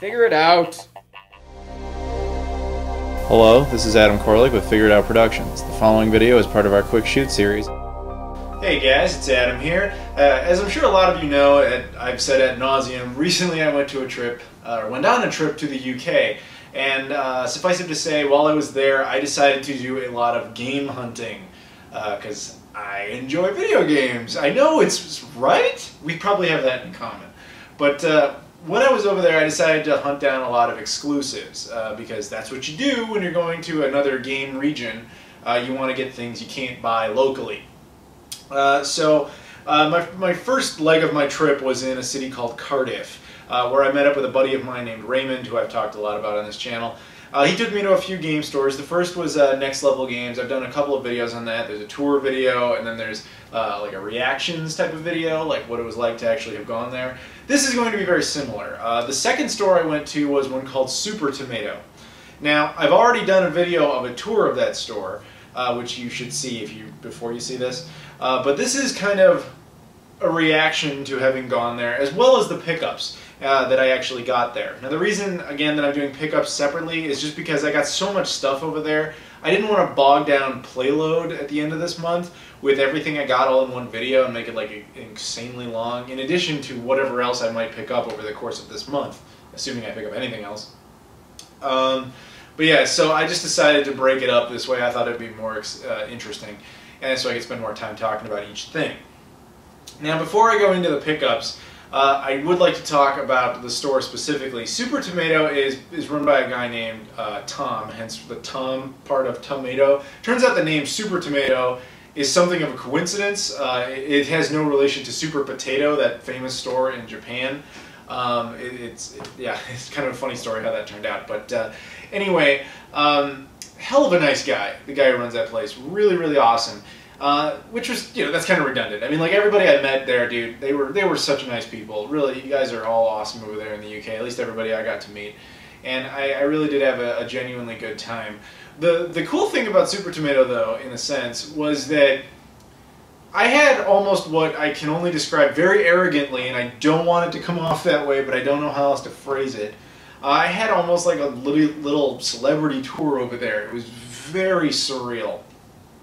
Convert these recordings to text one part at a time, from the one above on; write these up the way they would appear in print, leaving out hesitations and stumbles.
Figure it out. Hello, this is Adam Koralik with Figure It Out Productions. The following video is part of our Quick Shoot series. Hey guys, it's Adam here. As I'm sure a lot of you know, I've said ad nauseum, recently I went on a trip to the UK. And suffice it to say, while I was there, I decided to do a lot of game hunting. Because I enjoy video games. I know it's right. We probably have that in common. But when I was over there, I decided to hunt down a lot of exclusives. Because that's what you do when you're going to another game region. You want to get things you can't buy locally. My first leg of my trip was in a city called Cardiff, where I met up with a buddy of mine named Raymond, who I've talked a lot about on this channel. He took me to a few game stores. The first was Next Level Games. I've done a couple of videos on that. There's a tour video, and then there's like a reactions type of video, like what it was like to actually have gone there. This is going to be very similar. The second store I went to was one called Super Tomato. Now, I've already done a video of a tour of that store, which you should see before you see this. But this is kind of a reaction to having gone there, as well as the pickups that I actually got there. Now the reason, again, that I'm doing pickups separately is just because I got so much stuff over there. I didn't want to bog down Playload at the end of this month with everything I got all in one video and make it like insanely long, in addition to whatever else I might pick up over the course of this month, assuming I pick up anything else. But yeah, so I just decided to break it up this way. I thought it'd be more interesting, and so I could spend more time talking about each thing. Now, before I go into the pickups, I would like to talk about the store specifically. Super Tomato is run by a guy named Tom, hence the Tom part of tomato. Turns out the name Super Tomato is something of a coincidence. It has no relation to Super Potato, that famous store in Japan. It's kind of a funny story how that turned out. But anyway, hell of a nice guy, the guy who runs that place. Really, really awesome. Which was, that's kind of redundant. I mean, like, everybody I met there, dude, they were such nice people. Really, you guys are all awesome over there in the UK, at least everybody I got to meet. And I really did have a genuinely good time. The cool thing about Super Tomato, though, in a sense, was that I had almost what I can only describe very arrogantly, and I don't want it to come off that way, but I don't know how else to phrase it. I had almost like a little celebrity tour over there. It was very surreal.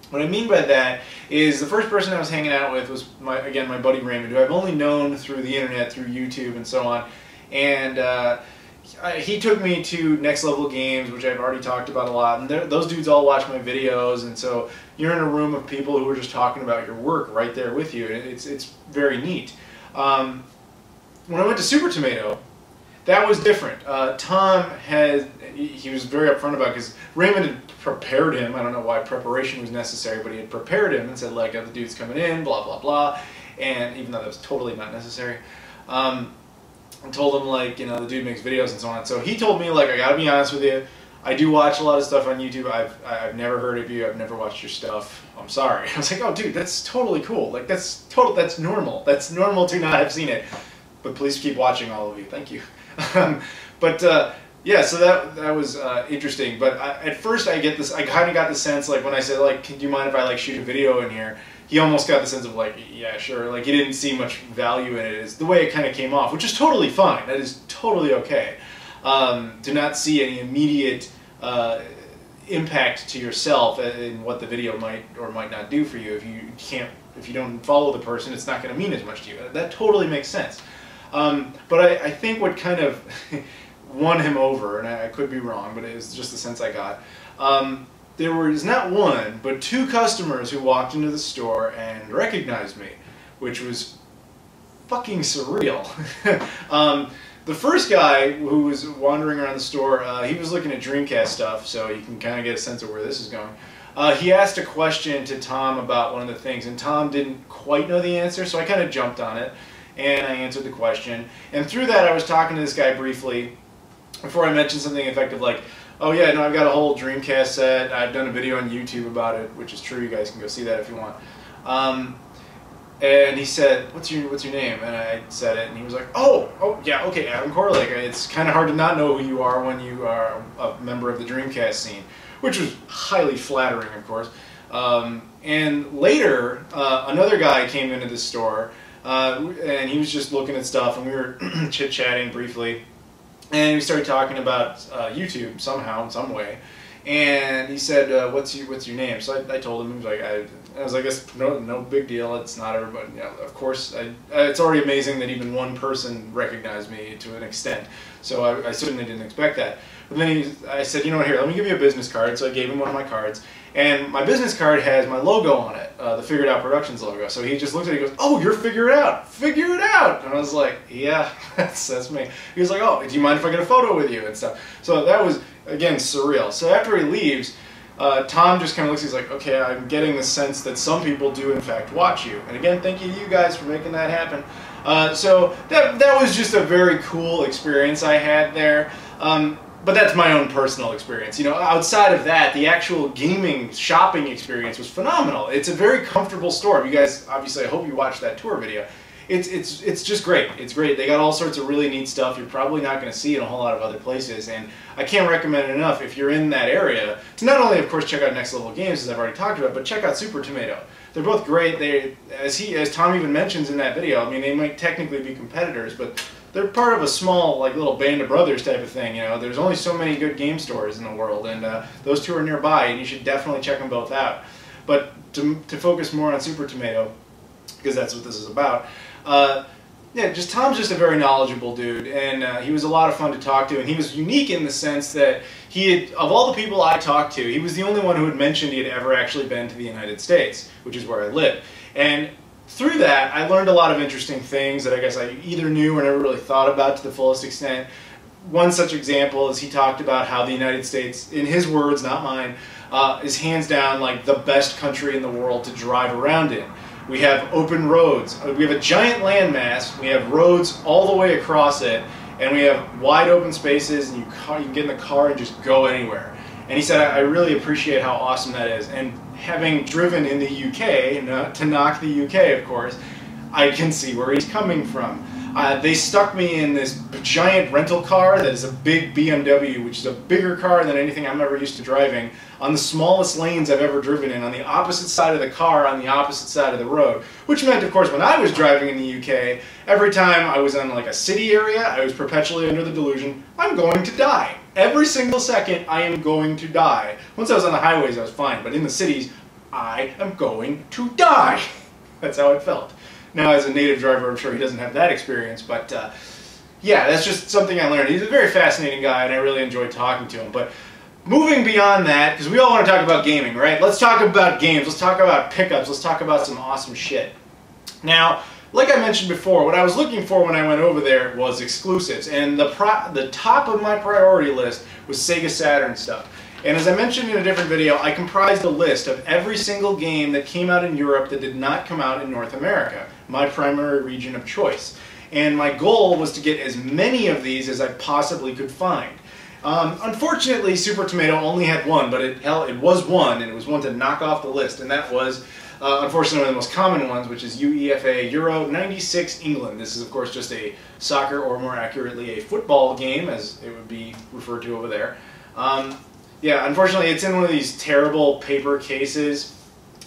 What I mean by that is the first person I was hanging out with was, again, my buddy Raymond, who I've only known through the internet, through YouTube and so on. And he took me to Next Level Games, which I've already talked about a lot. And those dudes all watch my videos, and so you're in a room of people who are just talking about your work right there with you. And it's very neat. When I went to Super Tomato, that was different. Tom he was very upfront about it, because Raymond had prepared him. I don't know why preparation was necessary, but he had prepared him and said, like, the dude's coming in, blah, blah, blah. And even though that was totally not necessary, I told him, like, the dude makes videos and so on. So he told me, like, I gotta be honest with you, I do watch a lot of stuff on YouTube. I've never heard of you. I've never watched your stuff. I'm sorry. I was like, oh, dude, that's totally cool. Like, that's normal. That's normal to not have seen it. But please keep watching, all of you. Thank you. Yeah, so that was interesting. But at first I kind of got the sense, like, when I said, like, do you mind if I, like, shoot a video in here? He almost got the sense of, like, yeah, sure. Like, he didn't see much value in it. It's the way it kind of came off, which is totally fine. That is totally okay. To not see any immediate impact to yourself in what the video might or might not do for you. If you don't follow the person, it's not going to mean as much to you. That totally makes sense. But I think what kind of won him over, and I could be wrong, but it was just the sense I got, there was not one, but two customers who walked into the store and recognized me, which was fucking surreal. The first guy who was wandering around the store, he was looking at Dreamcast stuff, so you can kind of get a sense of where this is going. He asked a question to Tom about one of the things, and Tom didn't quite know the answer, so I kind of jumped on it. And I answered the question. And through that, I was talking to this guy briefly before I mentioned something effective like, oh yeah, no, I've got a whole Dreamcast set. I've done a video on YouTube about it, which is true. You guys can go see that if you want. And he said, what's your name? And I said it, and he was like, oh yeah, okay, Adam Koralik. It's kind of hard to not know who you are when you are a member of the Dreamcast scene, which was highly flattering, of course. And later, another guy came into the store, and he was just looking at stuff, and we were chit-chatting briefly. and we started talking about YouTube somehow, in some way. And he said, "What's your name?" So I told him. He was like, I was like, "It's no big deal. It's not everybody." Yeah, of course, it's already amazing that even one person recognized me to an extent. So I certainly didn't expect that. But then I said, "You know what? Here, let me give you a business card." So I gave him one of my cards, and my business card has my logo on it, the Figured Out Productions logo. So he just looked at it and goes, "Oh, you're Figure It Out! Figure It Out!" And I was like, "Yeah, that's me." He was like, "Oh, do you mind if I get a photo with you and stuff?" So that was, again, surreal. So after he leaves, Tom just kind of looks, he's like, "Okay, I'm getting the sense that some people do in fact watch you." And again, thank you guys for making that happen. So that was just a very cool experience I had there. But that's my own personal experience. You know, outside of that, the actual gaming shopping experience was phenomenal. It's a very comfortable store. You guys, obviously, I hope you watched that tour video. It's just great. It's great. They got all sorts of really neat stuff you're probably not going to see in a whole lot of other places, and I can't recommend it enough if you're in that area to not only, of course, check out Next Level Games, as I've already talked about, but check out Super Tomato. They're both great. They, as Tom even mentions in that video, I mean, they might technically be competitors, but they're part of a small, like, little band of brothers type of thing. You know, there's only so many good game stores in the world, and those two are nearby, and you should definitely check them both out. But to focus more on Super Tomato, because that's what this is about. Yeah, Tom's just a very knowledgeable dude, and he was a lot of fun to talk to, and he was unique in the sense that of all the people I talked to, he was the only one who had mentioned he had ever actually been to the United States, which is where I live. And through that, I learned a lot of interesting things that I guess I either knew or never really thought about to the fullest extent. One such example is he talked about how the United States, in his words, not mine, is hands down like the best country in the world to drive around in. We have open roads. We have a giant landmass. We have roads all the way across it, and we have wide open spaces, and you can get in the car and just go anywhere. And he said, I really appreciate how awesome that is. And having driven in the UK, to knock the UK, of course, I can see where he's coming from. They stuck me in this giant rental car that is a big BMW, which is a bigger car than anything I'm ever used to driving, on the smallest lanes I've ever driven in, on the opposite side of the car, on the opposite side of the road. Which meant, of course, when I was driving in the UK, every time I was in like a city area, I was perpetually under the delusion, I'm going to die. Every single second, I am going to die. Once I was on the highways, I was fine, but in the cities, I am going to die. That's how it felt. Now, as a native driver, I'm sure he doesn't have that experience, but yeah, that's just something I learned. He's a very fascinating guy, and I really enjoyed talking to him. But moving beyond that, because we all want to talk about gaming, right? Let's talk about games. Let's talk about pickups. Let's talk about some awesome shit. Now, like I mentioned before, what I was looking for when I went over there was exclusives, and the top of my priority list was Sega Saturn stuff. And as I mentioned in a different video, I comprised a list of every single game that came out in Europe that did not come out in North America, my primary region of choice. And my goal was to get as many of these as I possibly could find. Unfortunately, Super Tomato only had one, but it was one, and it was one to knock off the list, and that was, unfortunately, one of the most common ones, which is UEFA Euro 96 England. This is, of course, just a soccer, or more accurately, a football game, as it would be referred to over there. Yeah, unfortunately, it's in one of these terrible paper cases.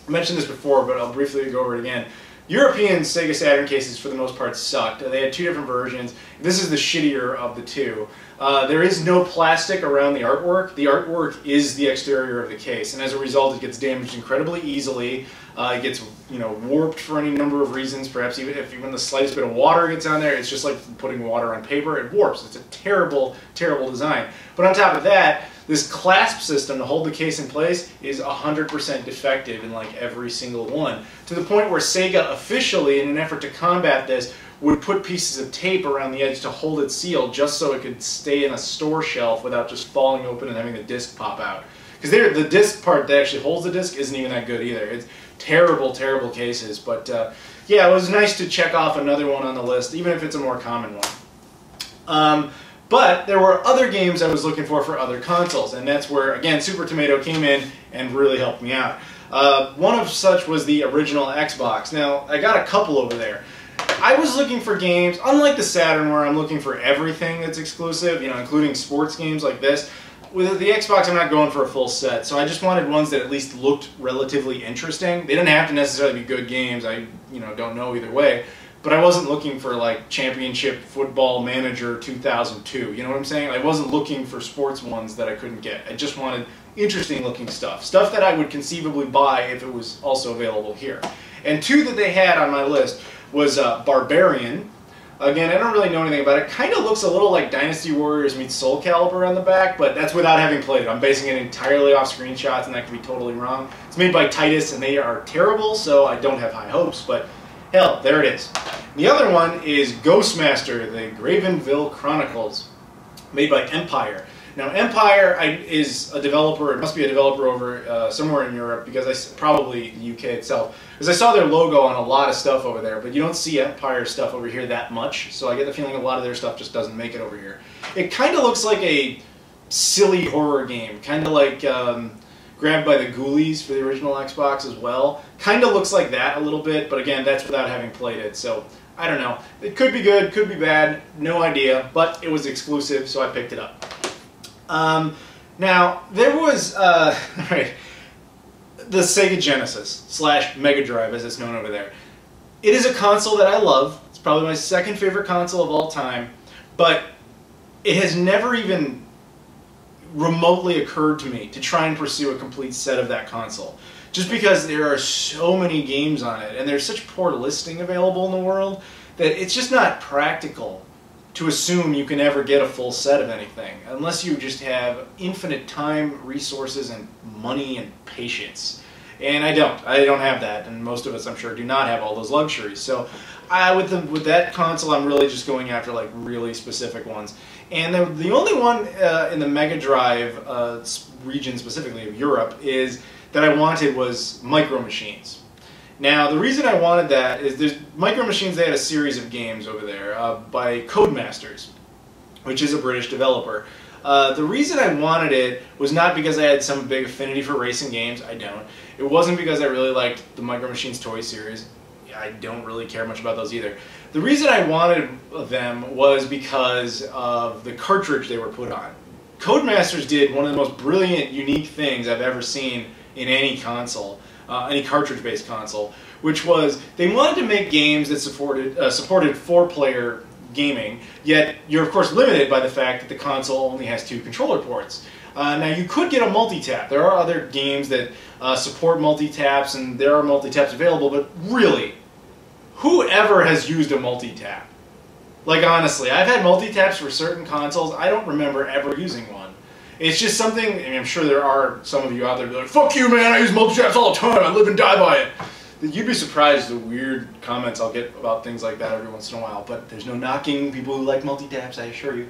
I mentioned this before, but I'll briefly go over it again. European Sega Saturn cases, for the most part, sucked. They had two different versions. This is the shittier of the two. There is no plastic around the artwork. The artwork is the exterior of the case, and as a result, it gets damaged incredibly easily. It gets, warped for any number of reasons. Perhaps even the slightest bit of water gets on there, it's just like putting water on paper. It warps. It's a terrible, terrible design. But on top of that, this clasp system to hold the case in place is 100% defective in like every single one, to the point where Sega officially, in an effort to combat this, would put pieces of tape around the edge to hold it sealed just so it could stay in a store shelf without just falling open and having the disc pop out. Because the disc part that actually holds the disc isn't even that good either. It's terrible, terrible cases. But yeah, it was nice to check off another one on the list, even if it's a more common one. But there were other games I was looking for other consoles, and that's where, again, Super Tomato came in and really helped me out. One of such was the original Xbox. Now, I got a couple over there. I was looking for games, unlike the Saturn where I'm looking for everything that's exclusive, including sports games like this. With the Xbox, I'm not going for a full set, so I just wanted ones that at least looked relatively interesting. They didn't have to necessarily be good games. I don't know either way. but I wasn't looking for like Championship Football Manager 2002. You know what I'm saying? I wasn't looking for sports ones that I couldn't get. I just wanted interesting looking stuff. Stuff that I would conceivably buy if it was also available here. And two that they had on my list was Barbarian. Again, I don't really know anything about it. Kind of looks a little like Dynasty Warriors meets Soul Calibur on the back, but that's without having played it. I'm basing it entirely off screenshots, and that could be totally wrong. It's made by Titus, and they are terrible, so I don't have high hopes, but hell, there it is. The other one is Ghostmaster, the Gravenville Chronicles, made by Empire. Now, Empire is a developer, it must be a developer over somewhere in Europe, because probably the UK itself, because I saw their logo on a lot of stuff over there, but you don't see Empire stuff over here that much, so I get the feeling a lot of their stuff just doesn't make it over here. It kind of looks like a silly horror game, kind of like Grabbed by the Ghoulies for the original Xbox as well. Kind of looks like that a little bit, but again, that's without having played it, so I don't know. It could be good, could be bad, no idea, but it was exclusive, so I picked it up. Now, there was right, the Sega Genesis / Mega Drive, as it's known over there. It is a console that I love. It's probably my second favorite console of all time, but it has never even remotely occurred to me to try and pursue a complete set of that console. Just because there are so many games on it, and there's such poor listing available in the world, that it's just not practical to assume you can ever get a full set of anything, unless you just have infinite time, resources, and money and patience. And I don't have that, and most of us, I'm sure, do not have all those luxuries. So with that console, I'm really just going after like really specific ones. And the only one in the Mega Drive region, specifically of Europe, that I wanted was Micro Machines. Now, the reason I wanted that is there's Micro Machines, they had a series of games over there by Codemasters, which is a British developer. The reason I wanted it was not because I had some big affinity for racing games. I don't. It wasn't because I really liked the Micro Machines toy series. I don't really care much about those either. The reason I wanted them was because of the cartridge they were put on. Codemasters did one of the most brilliant, unique things I've ever seen in any console. Any cartridge-based console, which was they wanted to make games that supported 4-player gaming, yet you're of course limited by the fact that the console only has 2 controller ports. Now you could get a multi-tap. There are other games that support multi-taps, and there are multi-taps available, but really, whoever has used a multi-tap? Like honestly, I've had multi-taps for certain consoles, I don't remember ever using one. It's just something, and I'm sure there are some of you out there who are like, fuck you man, I use multi-taps all the time, I live and die by it. You'd be surprised the weird comments I'll get about things like that every once in a while, but there's no knocking people who like multi-taps, I assure you.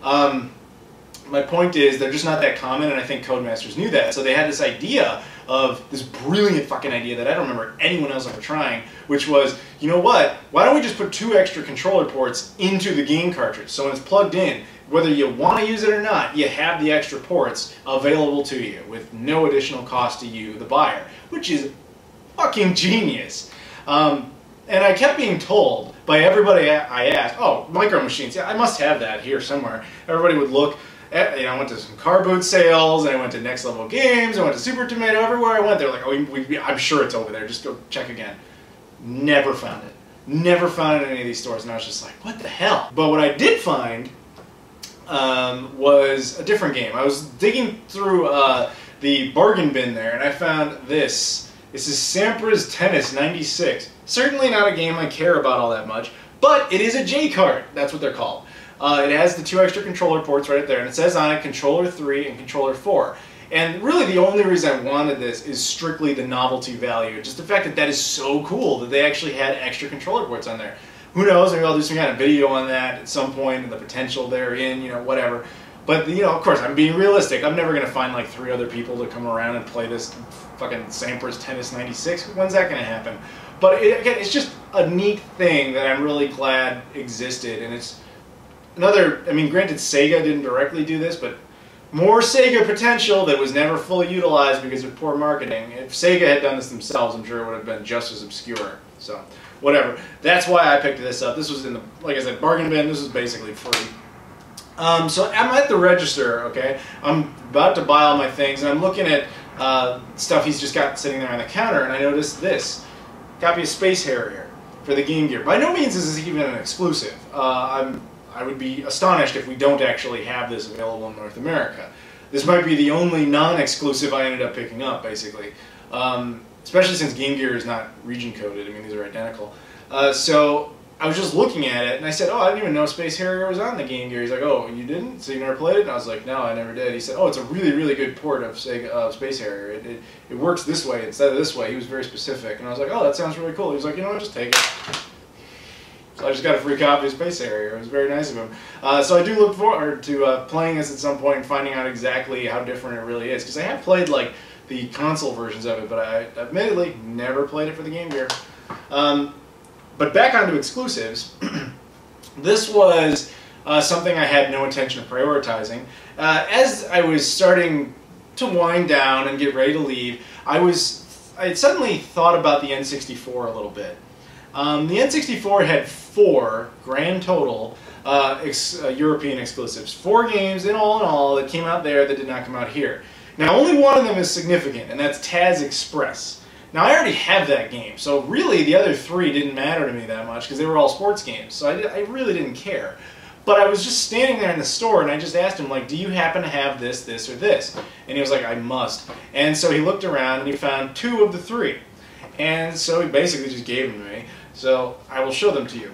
My point is, they're just not that common, and I think Codemasters knew that, so they had this idea of this brilliant fucking idea that I don't remember anyone else ever trying, which was, you know what, why don't we just put 2 extra controller ports into the game cartridge, so when it's plugged in, whether you want to use it or not, you have the extra ports available to you with no additional cost to you, the buyer, which is fucking genius. And I kept being told by everybody I asked, oh, Micro Machines, yeah, I must have that here somewhere. Everybody would look. You know, I went to some car boot sales, and I went to Next Level Games, I went to Super Tomato, everywhere I went, they're like, oh, I'm sure it's over there, just go check again. Never found it. Never found it in any of these stores, and I was just like, what the hell? But what I did find was a different game. I was digging through the bargain bin there, and I found this. This is Sampra's Tennis 96. Certainly not a game I care about all that much, but it is a J-card. That's what they're called. It has the 2 extra controller ports right there, and it says on it Controller 3 and Controller 4. And really the only reason I wanted this is strictly the novelty value. Just the fact that that is so cool that they actually had extra controller ports on there. Who knows, maybe I'll do some kind of video on that at some point, and the potential therein, you know, whatever. But, you know, of course, I'm being realistic. I'm never going to find like 3 other people to come around and play this fucking Sampra's Tennis 96. When's that going to happen? But again, it's just a neat thing that I'm really glad existed, and it's another, I mean, granted Sega didn't directly do this, but more Sega potential that was never fully utilized because of poor marketing. If Sega had done this themselves, I'm sure it would have been just as obscure. So, whatever. That's why I picked this up. This was in the, like I said, bargain bin. This was basically free. So I'm at the register, okay? I'm about to buy all my things, and I'm looking at stuff he's just got sitting there on the counter, and I noticed this. Copy of Space Harrier. for the Game Gear. By no means is this even an exclusive. I would be astonished if we don't actually have this available in North America. This might be the only non-exclusive I ended up picking up, basically. Especially since Game Gear is not region coded. I mean, these are identical. So I was just looking at it, and I said, oh, I didn't even know Space Harrier was on the Game Gear. He's like, oh, you didn't? So you never played it? And I was like, no, I never did. He said, oh, it's a really, really good port of Space Harrier. It works this way instead of this way. He was very specific. And I was like, oh, that sounds really cool. He was like, you know what, just take it. So I just got a free copy of Space Harrier. It was very nice of him. So I do look forward to playing this at some point and finding out exactly how different it really is. Because I have played like the console versions of it, but I admittedly never played it for the Game Gear. But back onto exclusives. This was something I had no intention of prioritizing. As I was starting to wind down and get ready to leave, I had suddenly thought about the N64 a little bit. The N64 had 4 grand total European exclusives. 4 games in all that came out there that did not come out here. Now only one of them is significant, and that's Taz Express. Now I already have that game, so really the other 3 didn't matter to me that much because they were all sports games, so I really didn't care. But I was just standing there in the store and I just asked him, like, do you happen to have this, this, or this? And he was like, I must. And so he looked around and he found 2 of the 3. And so he basically just gave them to me. So I will show them to you.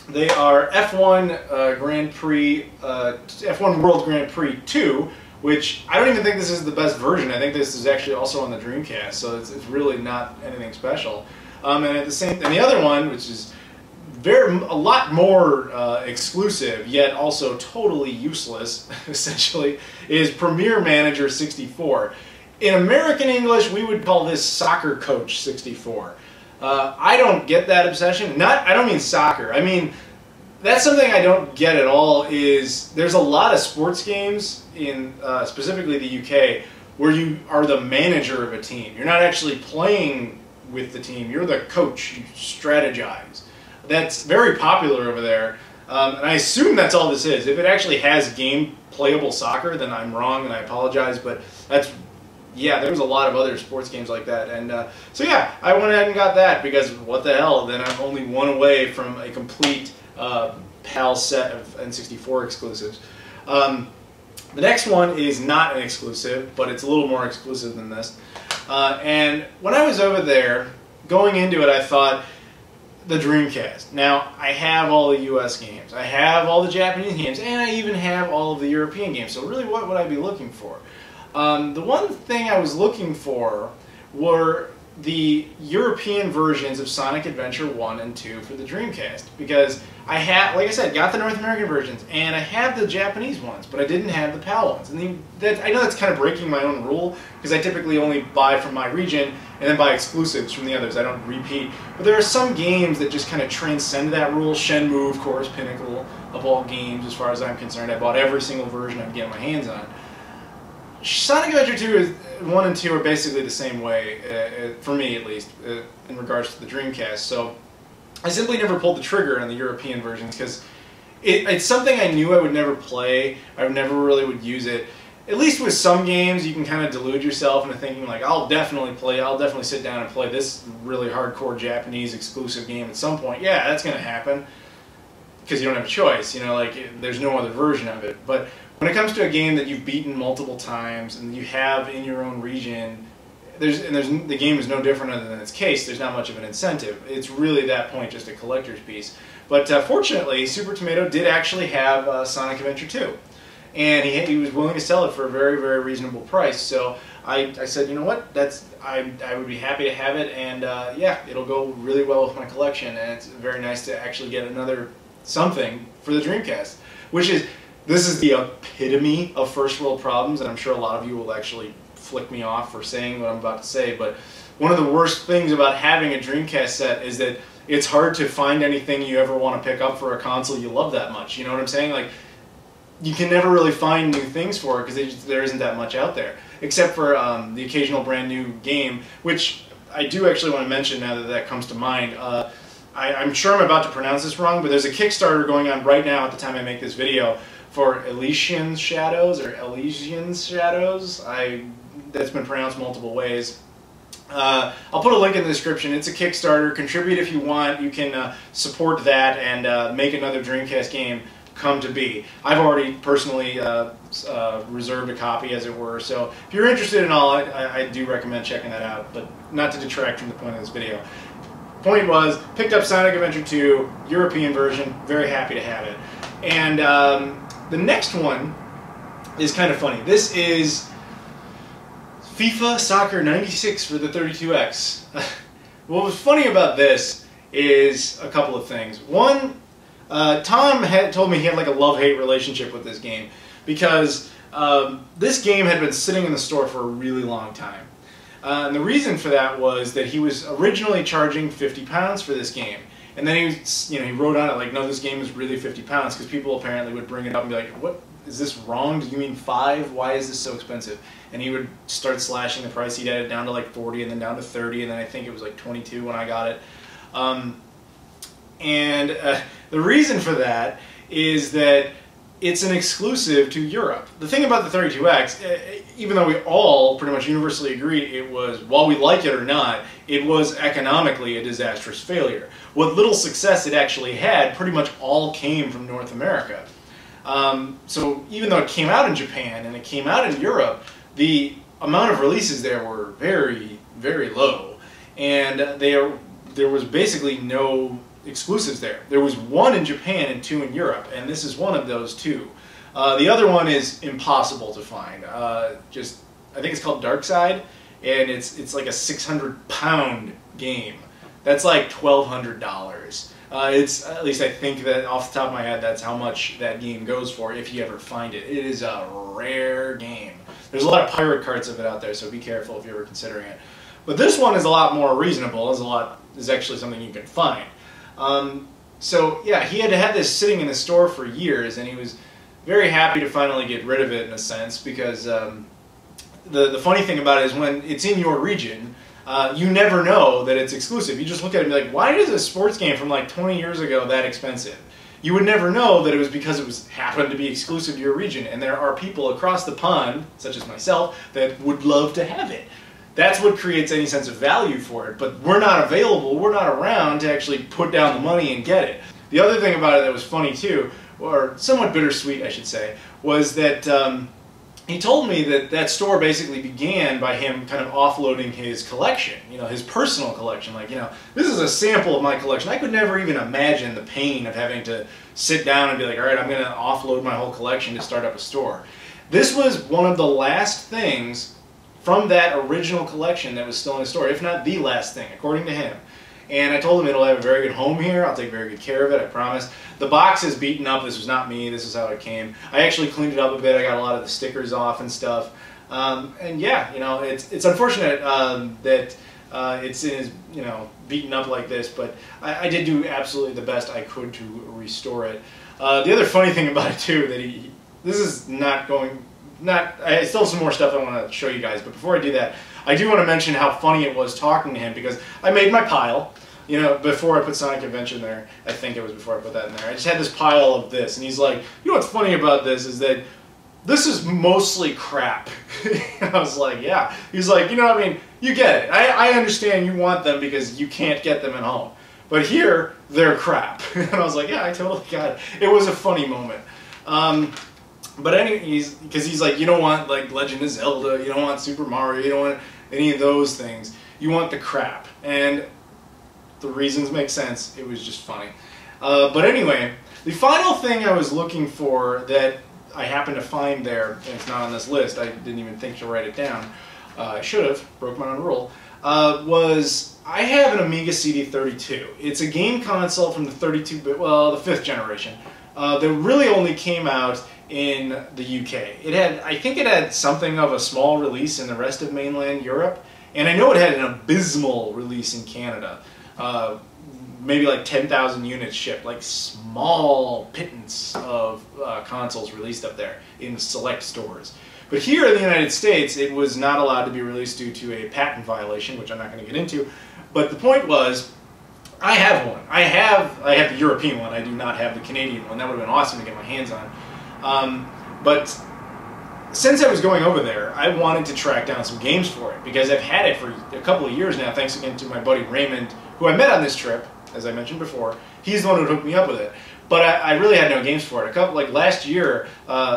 They are F1 Grand Prix, F1 World Grand Prix 2, which I don't even think this is the best version. I think this is actually also on the Dreamcast, so it's really not anything special. And the other one, which is a lot more exclusive, yet also totally useless, essentially, is Premier Manager 64. In American English, we would call this Soccer Coach 64. I don't get that obsession. I don't mean soccer. I mean, that's something I don't get at all. Is there's a lot of sports games in specifically the UK where you are the manager of a team. You're not actually playing with the team. You're the coach. You strategize. That's very popular over there, and I assume that's all this is. If it actually has playable soccer, then I'm wrong and I apologize. But yeah, there's a lot of other sports games like that, and so yeah, I went ahead and got that because what the hell? Then I'm only one away from a complete PAL set of N64 exclusives. The next one is not an exclusive, but it's a little more exclusive than this. And when I was over there, going into it, I thought, the Dreamcast. Now, I have all the US games, I have all the Japanese games, and I even have all of the European games, so really what would I be looking for? The one thing I was looking for were the European versions of Sonic Adventure 1 and 2 for the Dreamcast, because I had, like I said, got the North American versions, and I have the Japanese ones, but I didn't have the PAL ones. And I know that's kind of breaking my own rule, because I typically only buy from my region, and then buy exclusives from the others. I don't repeat. But there are some games that just kind of transcend that rule. Shenmue, of course, pinnacle of all games, as far as I'm concerned. I bought every single version I could get my hands on. Sonic Adventure 1 and 2 are basically the same way, for me at least, in regards to the Dreamcast. So I simply never pulled the trigger on the European versions because it's something I knew I would never play. I never really would use it. At least with some games, you can kind of delude yourself into thinking like, I'll definitely sit down and play this really hardcore Japanese exclusive game at some point. Yeah, that's going to happen because you don't have a choice. You know, like there's no other version of it. But when it comes to a game that you've beaten multiple times and you have in your own region, the game is no different other than its case. There's not much of an incentive. It's really at that point just a collector's piece. But fortunately, Super Tomato did actually have Sonic Adventure 2. And he was willing to sell it for a very, very reasonable price. So I said, you know what, I would be happy to have it, and yeah, it'll go really well with my collection, and it's very nice to actually get another something for the Dreamcast, this is the epitome of first world problems, and I'm sure a lot of you will actually flick me off for saying what I'm about to say, but one of the worst things about having a Dreamcast set is that it's hard to find anything you ever want to pick up for a console you love that much. You know what I'm saying? Like, you can never really find new things for it because there isn't that much out there, except for the occasional brand new game, which I do actually want to mention now that that comes to mind. I'm sure I'm about to pronounce this wrong, but there's a Kickstarter going on right now at the time I make this video for Elysian Shadows, or Elysian Shadows. That's been pronounced multiple ways. I'll put a link in the description. It's a Kickstarter. Contribute if you want. You can support that and make another Dreamcast game come to be. I've already personally reserved a copy, as it were. So if you're interested in all, I do recommend checking that out, but not to detract from the point of this video. Point was, picked up Sonic Adventure 2, European version, very happy to have it. And the next one is kind of funny. This is FIFA Soccer 96 for the 32X. What was funny about this is a couple of things. One, Tom had told me he had like a love-hate relationship with this game because this game had been sitting in the store for a really long time. And the reason for that was that he was originally charging £50 for this game. And then he wrote on it like, no, this game is really £50, because people apparently would bring it up and be like, what, is this wrong? Do you mean 5? Why is this so expensive? And he would start slashing the price. He'd add it down to like 40 and then down to 30, and then I think it was like 22 when I got it. The reason for that is that it's an exclusive to Europe. The thing about the 32X, even though we all pretty much universally agreed it was, while we like it or not, it was economically a disastrous failure. What little success it actually had pretty much all came from North America. So even though it came out in Japan and it came out in Europe, the amount of releases there were very, very low. And there was basically no exclusives there. There was 1 in Japan and 2 in Europe, and this is one of those 2. The other one is impossible to find. I think it's called Dark Side, and it's like a 600-pound game. That's like $1,200. It's, at least I think that off the top of my head, that's how much that game goes for if you ever find it. It is a rare game. There's a lot of pirate carts of it out there, so be careful if you're ever considering it. But this one is a lot more reasonable. Is actually something you can find. So yeah, he had had this sitting in the store for years, and he was very happy to finally get rid of it in a sense, because the funny thing about it is when it's in your region, you never know that it's exclusive. You just look at it and be like, why is a sports game from like 20 years ago that expensive? You would never know that it was because it happened to be exclusive to your region, and there are people across the pond, such as myself, that would love to have it. That's what creates any sense of value for it, but we're not available, we're not around to actually put down the money and get it. The other thing about it that was funny too, or somewhat bittersweet I should say, was that he told me that that store basically began by him kind of offloading his collection, his personal collection. Like, this is a sample of my collection. I could never even imagine the pain of having to sit down and be like, all right, I'm going to offload my whole collection to start up a store. This was one of the last things from that original collection that was still in the store, if not the last thing, according to him. And I told him it'll have a very good home here. I'll take very good care of it, I promise. The box is beaten up. This was not me. This is how it came. I actually cleaned it up a bit. I got a lot of the stickers off and stuff. And yeah, it's unfortunate that it's beaten up like this, but I did do absolutely the best I could to restore it. The other funny thing about it too, that this is not going... I still have some more stuff I want to show you guys, but before I do that, I do want to mention how funny it was talking to him, because I made my pile, before I put Sonic Adventure in there. I think it was before I put that in there. I just had this pile of this, and he's like, what's funny about this is that this is mostly crap. I was like, yeah. He's like, you get it. I understand you want them because you can't get them at home. But here, they're crap. And I was like, yeah, I totally got it. It was a funny moment. But anyways, because he's like, you don't want like Legend of Zelda, you don't want Super Mario, you don't want any of those things. You want the crap. And the reasons make sense. It was just funny. But anyway, the final thing I was looking for that I happened to find there, and it's not on this list, I didn't even think to write it down, I should have, broke my own rule, was I have an Amiga CD32. It's a game console from the 32-bit, well, the 5th generation, that really only came out in the UK. I think it had something of a small release in the rest of mainland Europe, and I know it had an abysmal release in Canada. Maybe like 10,000 units shipped, like small pittance of consoles released up there in select stores. But here in the United States, it was not allowed to be released due to a patent violation, which I'm not going to get into. But the point was, I have one. I have the European one. I do not have the Canadian one. That would have been awesome to get my hands on. But since I was going over there, I wanted to track down some games for it, because I've had it for a couple of years now, thanks again to my buddy Raymond, who I met on this trip, as I mentioned before. He's the one who hooked me up with it. But I really had no games for it. Like last year,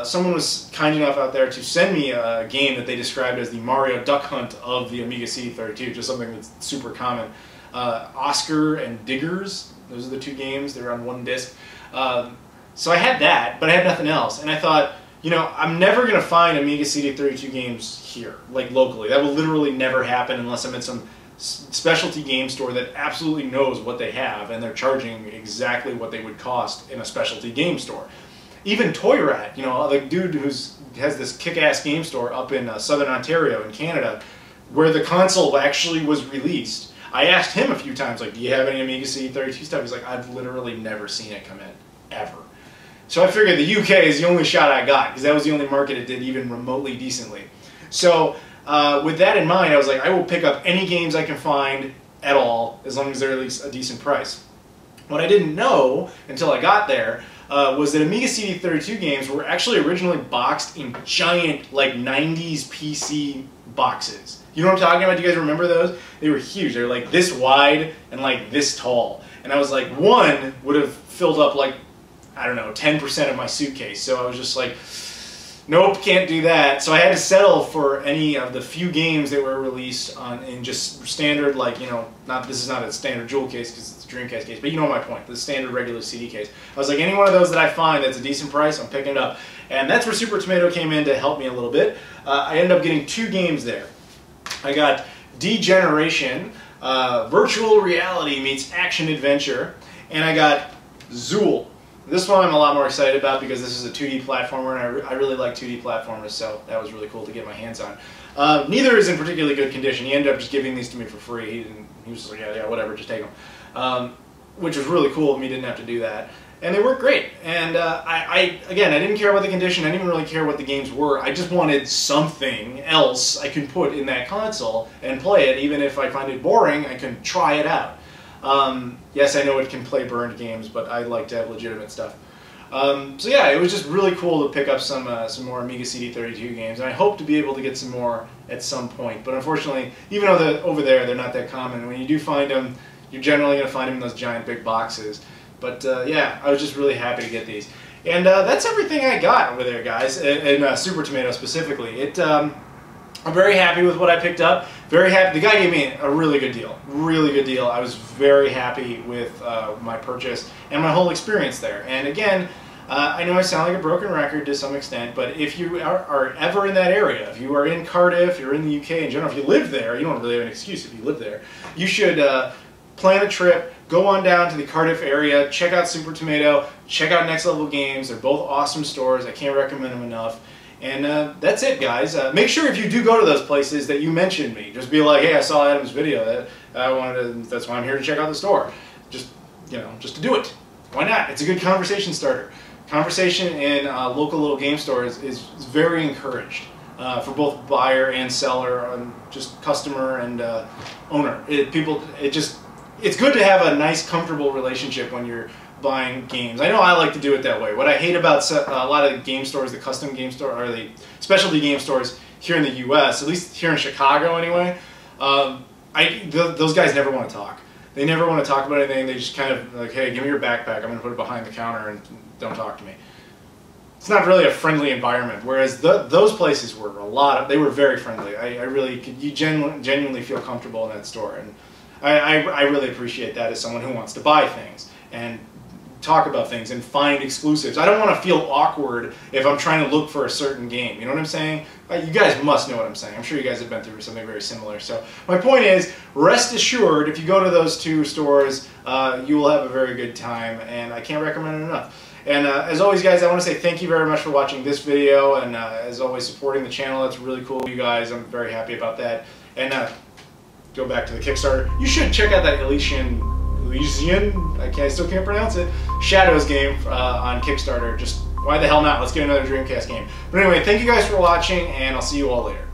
someone was kind enough out there to send me a game that they described as the Mario Duck Hunt of the Amiga CD32, just something that's super common. Oscar and Diggers, those are the two games. They're on one disc. So I had that, but I had nothing else. And I thought, you know, I'm never going to find Amiga CD32 games here, like locally. That will literally never happen unless I'm in some specialty game store that absolutely knows what they have and they're charging exactly what they would cost in a specialty game store. Even Toy Rat, you know, the dude has this kick-ass game store up in southern Ontario in Canada where the console actually was released. I asked him a few times, like, do you have any Amiga CD32 stuff? He's like, I've literally never seen it come in, ever. So I figured the UK is the only shot I got, because that was the only market it did even remotely decently. So with that in mind, I was like, I will pick up any games I can find at all, as long as they're at least a decent price. What I didn't know until I got there was that Amiga CD32 games were actually originally boxed in giant, like, 90s PC boxes. You know what I'm talking about? Do you guys remember those? They were huge. They were like this wide and like this tall. And I was like, one would have filled up like, I don't know, 10% of my suitcase. So I was just like, nope, can't do that. So I had to settle for any of the few games that were released in just standard, like, you know, this is not a standard jewel case because it's a Dreamcast case, but you know my point, the standard regular CD case. I was like, any one of those that I find that's a decent price, I'm picking it up. And that's where Super Tomato came in to help me a little bit. I ended up getting 2 games there. I got Degeneration, virtual reality meets action adventure, and I got Zool. This one I'm a lot more excited about because this is a 2D platformer, and I really like 2D platformers, so that was really cool to get my hands on. Neither is in particularly good condition. He ended up just giving these to me for free. He was just like, yeah, whatever, just take them. Which was really cool of me, didn't have to do that. And they worked great. And again, I didn't care about the condition. I didn't even really care what the games were. I just wanted something else I could put in that console and play it. Even if I find it boring, I can try it out. Yes, I know it can play burned games, but I like to have legitimate stuff. So yeah, it was just really cool to pick up some more Amiga CD32 games, and I hope to be able to get some more at some point. But unfortunately, even though over there they're not that common, when you do find them, you're generally going to find them in those giant big boxes. But yeah, I was just really happy to get these. And that's everything I got over there, guys, in Super Tomato specifically. I'm very happy with what I picked up. Very happy. The guy gave me a really good deal. Really good deal. I was very happy with my purchase and my whole experience there. And again, I know I sound like a broken record to some extent, but if you are ever in that area, if you are in Cardiff, you're in the UK in general, if you live there, you don't really have an excuse if you live there, you should plan a trip, go on down to the Cardiff area, check out Super Tomato, check out Next Level Games. They're both awesome stores. I can't recommend them enough. And that's it, guys. Make sure if you do go to those places that you mention me. Just be like, hey, I saw Adam's video. That's why I'm here to check out the store. Just, you know, just to do it. Why not? It's a good conversation starter. Conversation in local little game stores is very encouraged for both buyer and seller, just customer and owner. It's good to have a nice, comfortable relationship when you're buying games. I know I like to do it that way. What I hate about a lot of game stores, the custom game store, or the specialty game stores here in the U.S., at least here in Chicago anyway, those guys never want to talk. They never want to talk about anything. They just kind of like, hey, give me your backpack. I'm going to put it behind the counter and don't talk to me. It's not really a friendly environment. Whereas those places were they were very friendly. You genuinely feel comfortable in that store, and I really appreciate that as someone who wants to buy things and talk about things and find exclusives. I don't want to feel awkward if I'm trying to look for a certain game. You know what I'm saying? You guys must know what I'm saying. I'm sure you guys have been through something very similar. So my point is, rest assured, if you go to those 2 stores, you will have a very good time, and I can't recommend it enough. And as always, guys, I want to say thank you very much for watching this video, and as always, supporting the channel. That's really cool of you guys. I'm very happy about that. And go back to the Kickstarter. You should check out that Elysian, I still can't pronounce it, Shadows game on Kickstarter. Just, why the hell not? Let's get another Dreamcast game. But anyway, thank you guys for watching, and I'll see you all later.